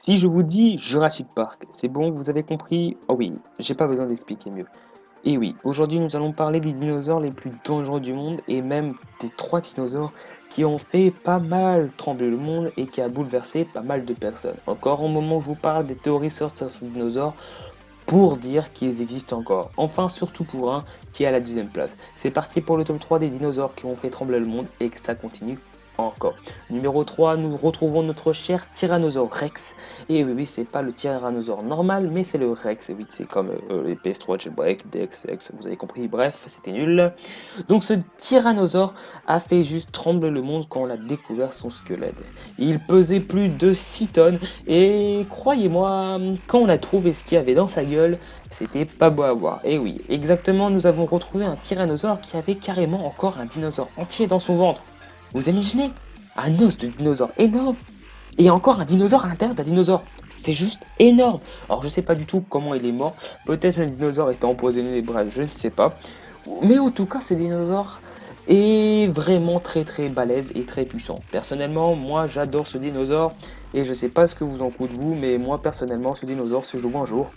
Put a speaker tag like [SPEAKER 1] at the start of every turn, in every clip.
[SPEAKER 1] Si je vous dis Jurassic Park, c'est bon, vous avez compris? Oh oui, j'ai pas besoin d'expliquer mieux. Et oui, aujourd'hui nous allons parler des dinosaures les plus dangereux du monde et même des 3 dinosaures qui ont fait pas mal trembler le monde et qui a bouleversé pas mal de personnes. Encore un moment où je vous parle des théories sur ces dinosaures pour dire qu'ils existent encore. Enfin, surtout pour un qui est à la deuxième place. C'est parti pour le top 3 des dinosaures qui ont fait trembler le monde et que ça continue encore. Numéro 3, nous retrouvons notre cher Tyrannosaure Rex. Et oui, oui, c'est pas le Tyrannosaure normal, mais c'est le Rex. Et oui, c'est comme les PS3 Jailbreak, Dex, X, vous avez compris, bref, c'était nul. Donc ce Tyrannosaure a fait juste trembler le monde quand on a découvert son squelette. Il pesait plus de 6 tonnes et croyez-moi, quand on a trouvé ce qu'il y avait dans sa gueule, c'était pas beau à voir. Et oui, exactement, nous avons retrouvé un Tyrannosaure qui avait carrément encore un dinosaure entier dans son ventre. Vous imaginez? Un os de dinosaure énorme et encore un dinosaure à l'intérieur d'un dinosaure. C'est juste énorme. Alors je sais pas du tout comment il est mort. Peut-être le dinosaure était empoisonné, bref, je ne sais pas. Mais en tout cas, ce dinosaure est vraiment très balèze et très puissant. Personnellement, moi j'adore ce dinosaure et je sais pas ce que vous en coûte vous, mais moi personnellement, ce dinosaure, si je le vois un jour,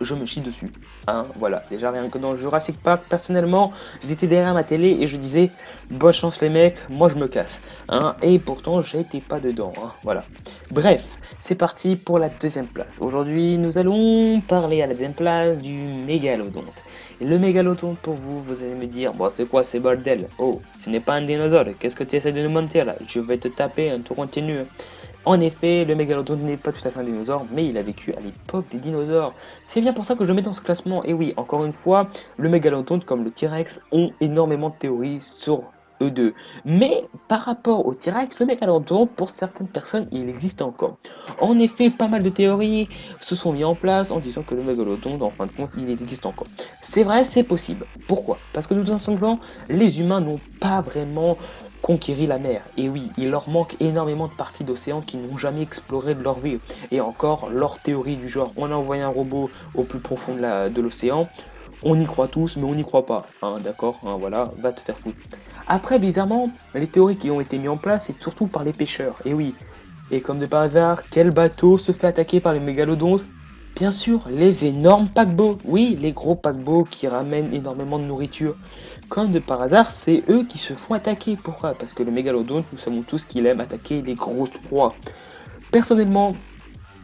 [SPEAKER 1] je me chie dessus. Hein, voilà, déjà rien que dans Jurassic Park, personnellement, j'étais derrière ma télé et je disais bonne chance les mecs, moi je me casse. Hein, et pourtant, j'étais pas dedans. Hein, voilà. Bref, c'est parti pour la deuxième place. Aujourd'hui, nous allons parler à la deuxième place du mégalodonte. Et le mégalodonte, pour vous, vous allez me dire, bon, c'est quoi ces bordel? Oh, ce n'est pas un dinosaure, qu'est-ce que tu essaies de nous mentir là? Je vais te taper un tour continu. En effet, le mégalodonte n'est pas tout à fait un dinosaure, mais il a vécu à l'époque des dinosaures. C'est bien pour ça que je le mets dans ce classement. Et oui, encore une fois, le mégalodonte comme le T-Rex ont énormément de théories sur eux deux. Mais par rapport au T-Rex, le mégalodonte, pour certaines personnes, il existe encore. En effet, pas mal de théories se sont mises en place en disant que le mégalodonte, en fin de compte, il existe encore. C'est vrai, c'est possible. Pourquoi? Parce que de toute façon, les humains n'ont pas vraiment conquérir la mer. Et oui, il leur manque énormément de parties d'océan qu'ils n'ont jamais explorées de leur vie. Et encore, leur théorie du genre, on a envoyé un robot au plus profond de l'océan, on y croit tous, mais on n'y croit pas. Hein, d'accord, hein, voilà, va te faire foutre. Après, bizarrement, les théories qui ont été mises en place, c'est surtout par les pêcheurs. Et oui, et comme de par hasard, quel bateau se fait attaquer par les mégalodontes? Bien sûr, les énormes paquebots. Oui, les gros paquebots qui ramènent énormément de nourriture. Comme de par hasard, c'est eux qui se font attaquer. Pourquoi? Parce que le mégalodonte, nous savons tous qu'il aime attaquer les grosses proies. Personnellement,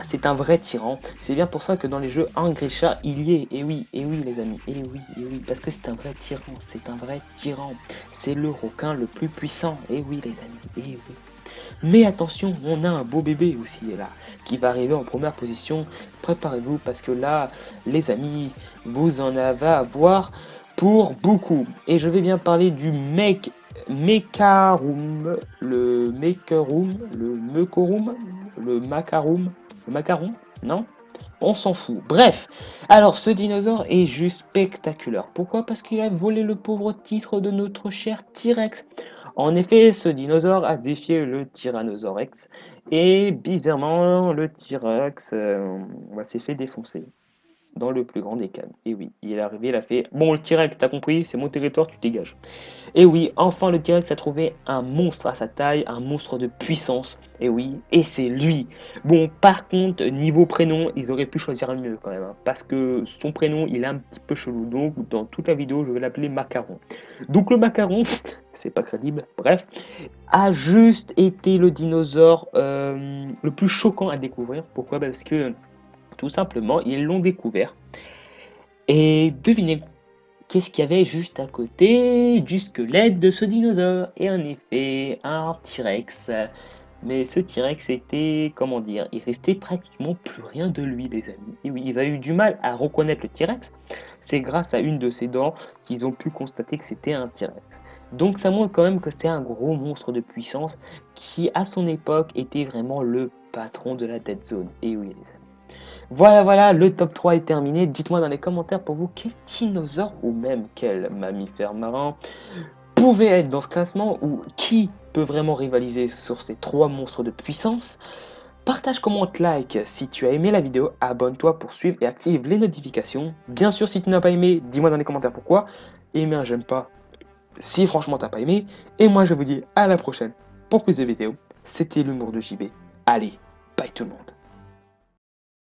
[SPEAKER 1] c'est un vrai tyran. C'est bien pour ça que dans les jeux Angry Chat, il y est. Et oui les amis, et oui, parce que c'est un vrai tyran, c'est un vrai tyran. C'est le requin le plus puissant. Et oui les amis, et oui. Mais attention, on a un beau bébé aussi là, qui va arriver en première position. Préparez-vous parce que là, les amis, vous en avez à voir pour beaucoup. Et je vais bien parler du Mekarum, le Mekarum, le Mekorum, le Macarum, le Macaron, non? On s'en fout. Bref, alors ce dinosaure est juste spectaculaire. Pourquoi? Parce qu'il a volé le pauvre titre de notre cher T-Rex. En effet, ce dinosaure a défié le Tyrannosaure Rex et bizarrement, le T-Rex s'est fait défoncer dans le plus grand des calmes. Et oui, il est arrivé, il a fait bon, le T-Rex, t'as compris, c'est mon territoire, tu dégages. Et oui, enfin le T-Rex a trouvé un monstre à sa taille, un monstre de puissance. Et oui, et c'est lui. Bon, par contre, niveau prénom, ils auraient pu choisir le mieux quand même. Hein, parce que son prénom, il est un petit peu chelou. Donc, dans toute la vidéo, je vais l'appeler Macaron. Donc, le Macaron, c'est pas crédible, bref, a juste été le dinosaure le plus choquant à découvrir. Pourquoi? Parce que, tout simplement, ils l'ont découvert. Et devinez qu'est-ce qu'il y avait juste à côté du squelette de ce dinosaure? Et en effet, un T-Rex. Mais ce T-Rex était, comment dire, il restait pratiquement plus rien de lui, les amis. Et oui, ils avaient eu du mal à reconnaître le T-Rex. C'est grâce à une de ses dents qu'ils ont pu constater que c'était un T-Rex. Donc ça montre quand même que c'est un gros monstre de puissance qui, à son époque, était vraiment le patron de la Dead Zone. Et oui, les amis. Voilà, le top 3 est terminé. Dites-moi dans les commentaires pour vous quel dinosaure ou même quel mammifère marin pouvait être dans ce classement ou qui peut vraiment rivaliser sur ces 3 monstres de puissance. Partage, commente, like si tu as aimé la vidéo, abonne-toi pour suivre et active les notifications. Bien sûr, si tu n'as pas aimé, dis-moi dans les commentaires pourquoi. Et mets un j'aime pas si franchement t'as pas aimé. Et moi je vous dis à la prochaine pour plus de vidéos. C'était l'humour de JB. Allez, bye tout le monde.